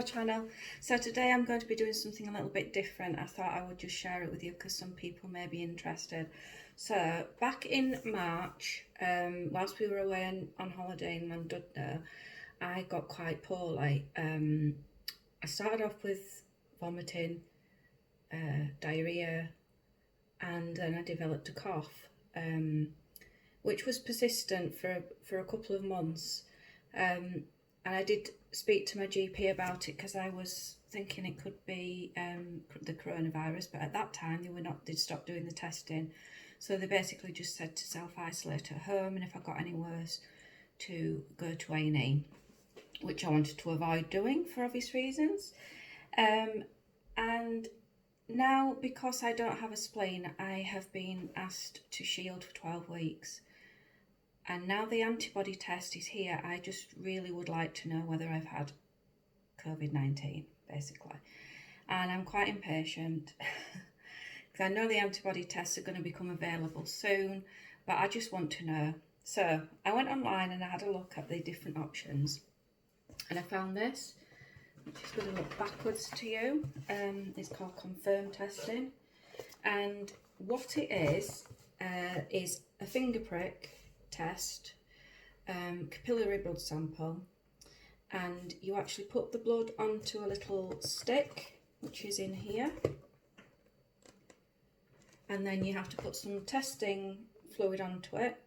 channel. So today I'm going to be doing something a little bit different. I thought I would just share it with you because some people may be interested. So back in March, whilst we were away on holiday in Llandudno, I got quite poorly. I started off with vomiting, diarrhea, and then I developed a cough, which was persistent for a couple of months. And I did speak to my GP about it because I was thinking it could be the coronavirus, but at that time they'd stopped doing the testing. So they basically just said to self-isolate at home, and if I got any worse, to go to A&E, which I wanted to avoid doing for obvious reasons. And now, because I don't have a spleen, I have been asked to shield for 12 weeks. And now the antibody test is here, I just really would like to know whether I've had COVID-19, basically. And I'm quite impatient because I know the antibody tests are going to become available soon, but I just want to know. So I went online and I had a look at the different options, and I found this, which is going to look backwards to you. It's called confirm testing, and what it is a finger prick test, capillary blood sample, and you actually put the blood onto a little stick, which is in here, and then you have to put some testing fluid onto it,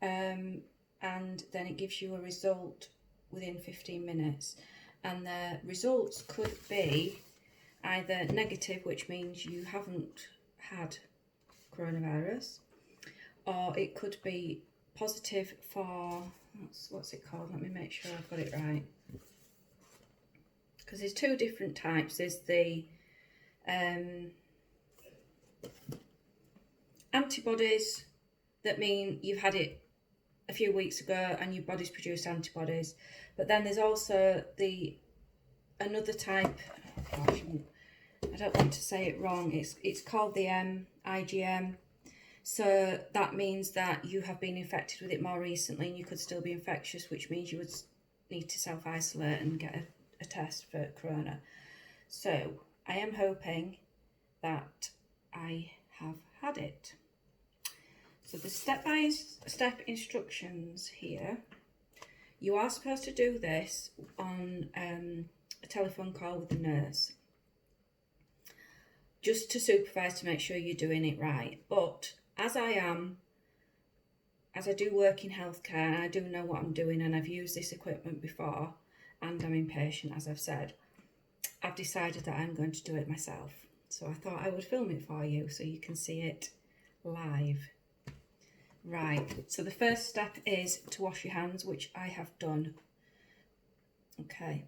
and then it gives you a result within 15 minutes. And the results could be either negative, which means you haven't had coronavirus, or it could be positive for, what's it called? Let me make sure I've got it right. Because there's two different types. There's the antibodies that mean you've had it a few weeks ago and your body's produced antibodies. But then there's also another type, gosh, I don't want to say it wrong, it's called the IgM. So that means that you have been infected with it more recently and you could still be infectious, which means you would need to self-isolate and get a test for corona. So I am hoping that I have had it. So the step-by-step instructions here, you are supposed to do this on a telephone call with the nurse, just to supervise to make sure you're doing it right. But as I do work in healthcare and I do know what I'm doing and I've used this equipment before and I'm impatient, as I've said, I've decided that I'm going to do it myself. So I thought I would film it for you so you can see it live. Right, so the first step is to wash your hands, which I have done. Okay,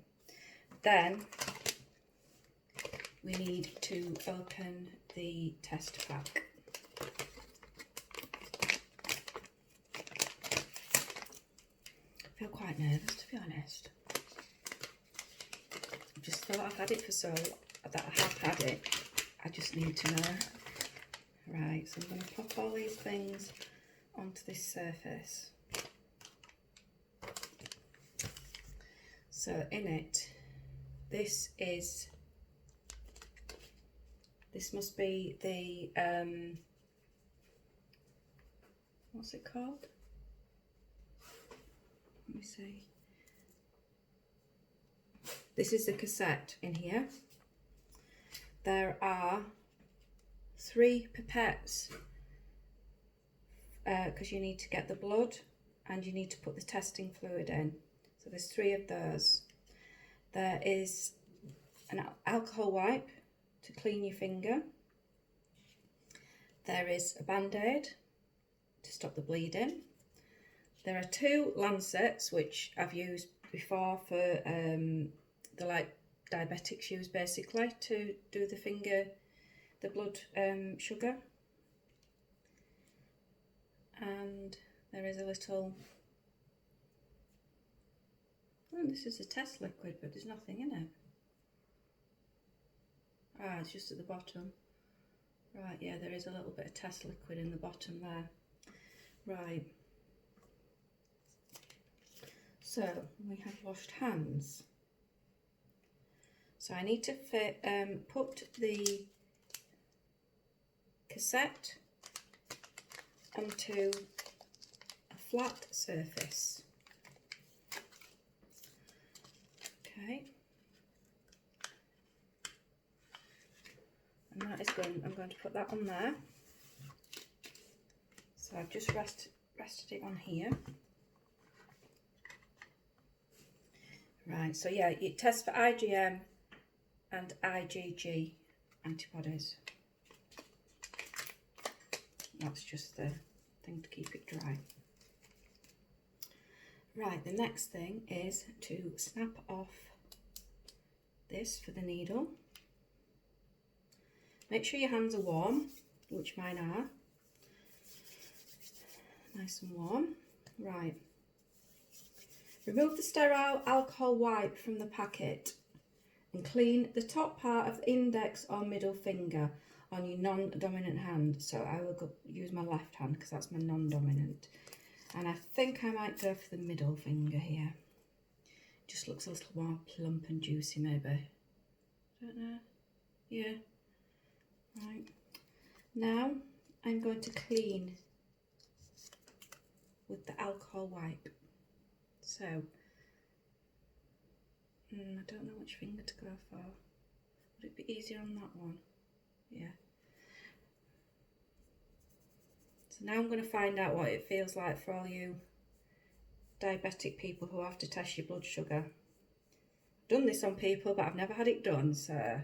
then we need to open the test pack. I feel quite nervous, to be honest. I just thought I've had it for so long, that I have had it. I just need to know. Right, so I'm going to pop all these things onto this surface. So in it, this must be the what's it called? Let me see. This is the cassette in here. There are 3 pipettes, because you need to get the blood and you need to put the testing fluid in. So there's 3 of those. There is an alcohol wipe to clean your finger. There is a band-aid to stop the bleeding. There are 2 lancets, which I've used before for the like diabetics use, basically, to do the blood sugar. And there is a little, oh, this is a test liquid, but there's nothing in it. Ah, it's just at the bottom. Right, yeah, there is a little bit of test liquid in the bottom there. Right. So, we have washed hands. So I need to put the cassette onto a flat surface. Okay. And that is going, I'm going to put that on there. So I've just rested it on here. Right, so yeah, it tests for IgM and IgG antibodies. That's just the thing to keep it dry. Right, the next thing is to snap off this for the needle. Make sure your hands are warm, which mine are. Nice and warm. Right. Remove the sterile alcohol wipe from the packet and clean the top part of the index or middle finger on your non-dominant hand. So I will use my left hand because that's my non-dominant. And I think I might go for the middle finger here. Just looks a little more plump and juicy maybe. Don't know. Yeah. Right. Now I'm going to clean with the alcohol wipe. So, I don't know which finger to go for. Would it be easier on that one? Yeah. So now I'm going to find out what it feels like for all you diabetic people who have to test your blood sugar. I've done this on people, but I've never had it done, so...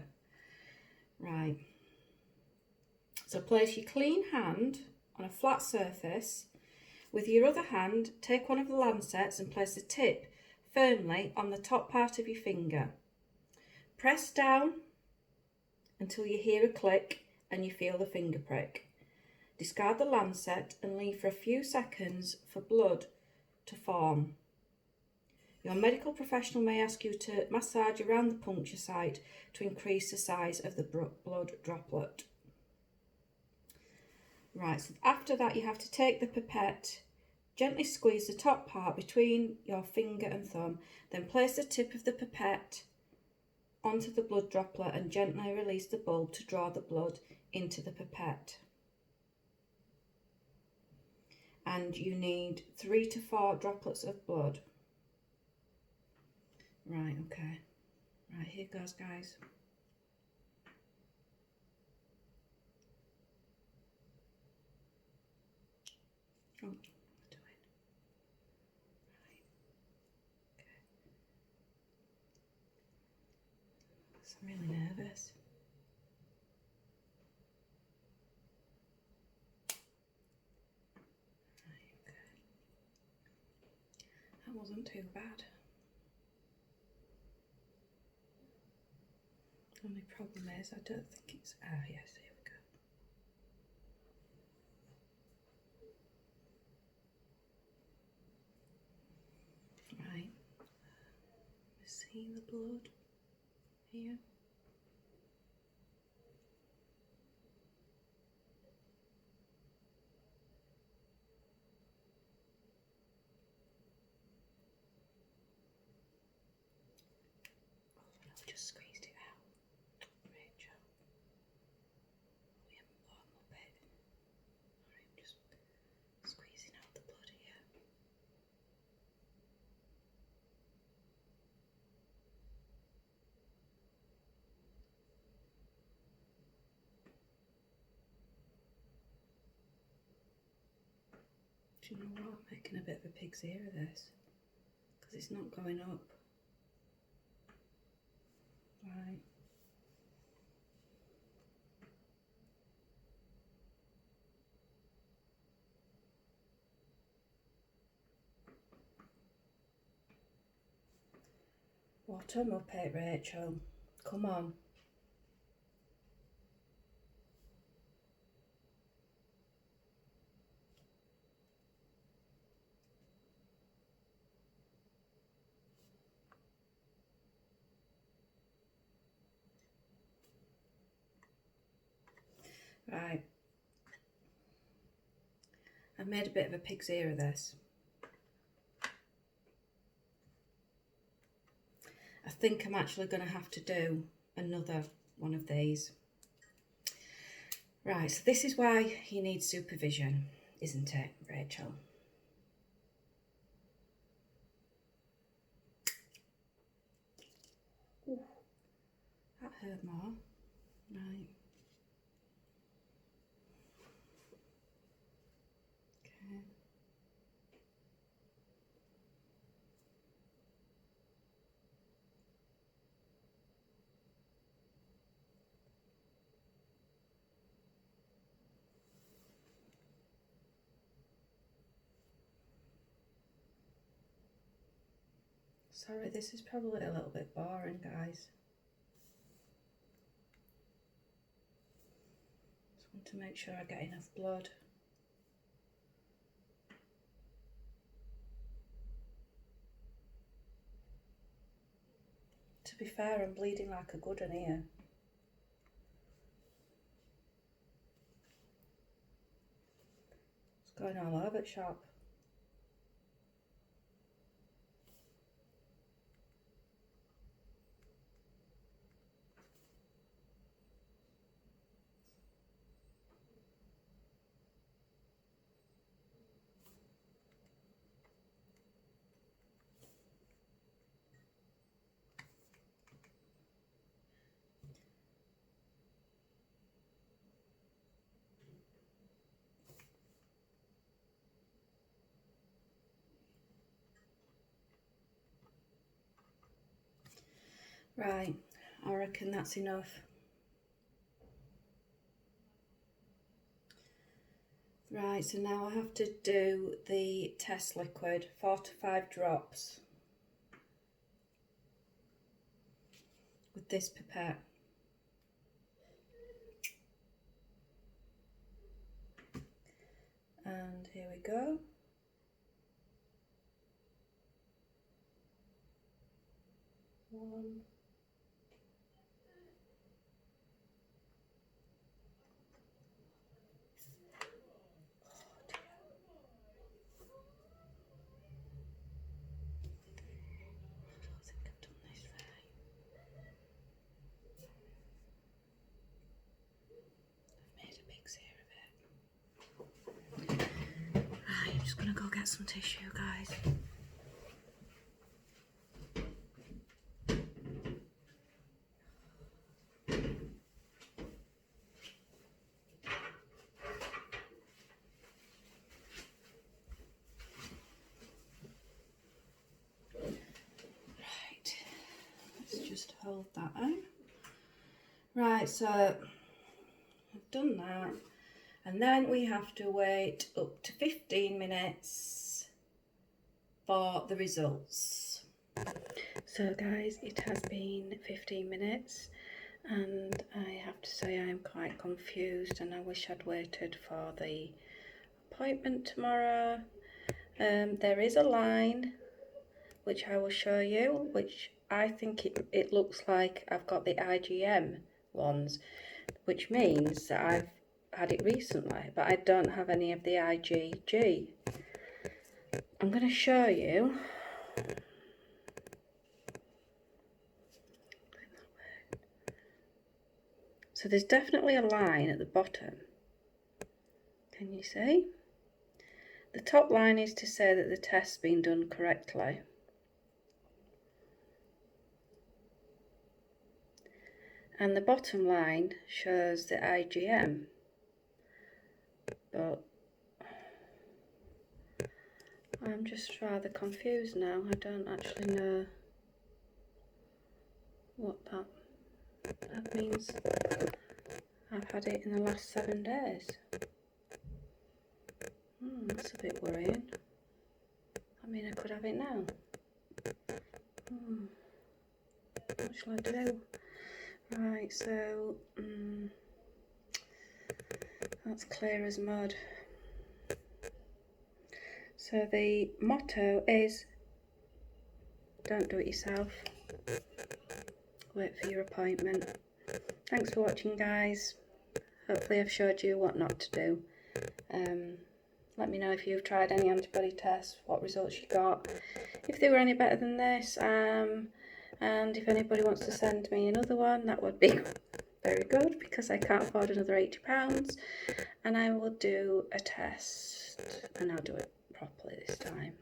Right. So place your clean hand on a flat surface. With your other hand, take one of the lancets and place the tip firmly on the top part of your finger. Press down until you hear a click and you feel the finger prick. Discard the lancet and leave for a few seconds for blood to form. Your medical professional may ask you to massage around the puncture site to increase the size of the blood droplet. Right, so after that you have to take the pipette, gently squeeze the top part between your finger and thumb, then place the tip of the pipette onto the blood droplet and gently release the bulb to draw the blood into the pipette. And you need 3 to 4 droplets of blood. Right, okay. Right, here goes, guys. Oh, what am I doing? Right. Okay. So I'm really nervous. Right, okay. That wasn't too bad. Only problem is I don't think it's... Ah, yes, here we go. Right. See the blood here. Oh, I've just squeezed it out. Rachel. We haven't warmed up it. Alright, I'm just squeezing out the blood here. Do you know what? I'm making a bit of a pig's ear of this because it's not going up. Right. Bottom up it, Rachel. Come on. Right. I've made a bit of a pig's ear of this. I think I'm actually going to have to do another one of these. Right, so this is why you need supervision, isn't it, Rachel? Ooh, that hurt more. Right. Okay. Sorry, this is probably a little bit boring, guys. Just want to make sure I get enough blood. To be fair, I'm bleeding like a good one here. It's going all over the shop. Right, I reckon that's enough. Right, so now I have to do the test liquid, 4 to 5 drops with this pipette. And here we go. One. I'm just gonna go get some tissue, guys. Right, let's just hold that on. Right, so I've done that. And then we have to wait up to 15 minutes for the results. So guys, it has been 15 minutes and I have to say I'm quite confused and I wish I'd waited for the appointment tomorrow. There is a line which I will show you, which I think it looks like I've got the IgM ones, which means that I've had it recently, but I don't have any of the IgG. I'm going to show you. So there's definitely a line at the bottom. Can you see? The top line is to say that the test's been done correctly. And the bottom line shows the IgM. But I'm just rather confused now. I don't actually know what that means. I've had it in the last 7 days. That's a bit worrying. I mean, I could have it now. What shall I do? Right, so that's clear as mud. So the motto is, don't do it yourself. Wait for your appointment. Thanks for watching, guys. Hopefully I've showed you what not to do. Let me know if you've tried any antibody tests, what results you got, if they were any better than this, and And if anybody wants to send me another one, that would be very good, because I can't afford another £80, and I will do a test, and I'll do it properly this time.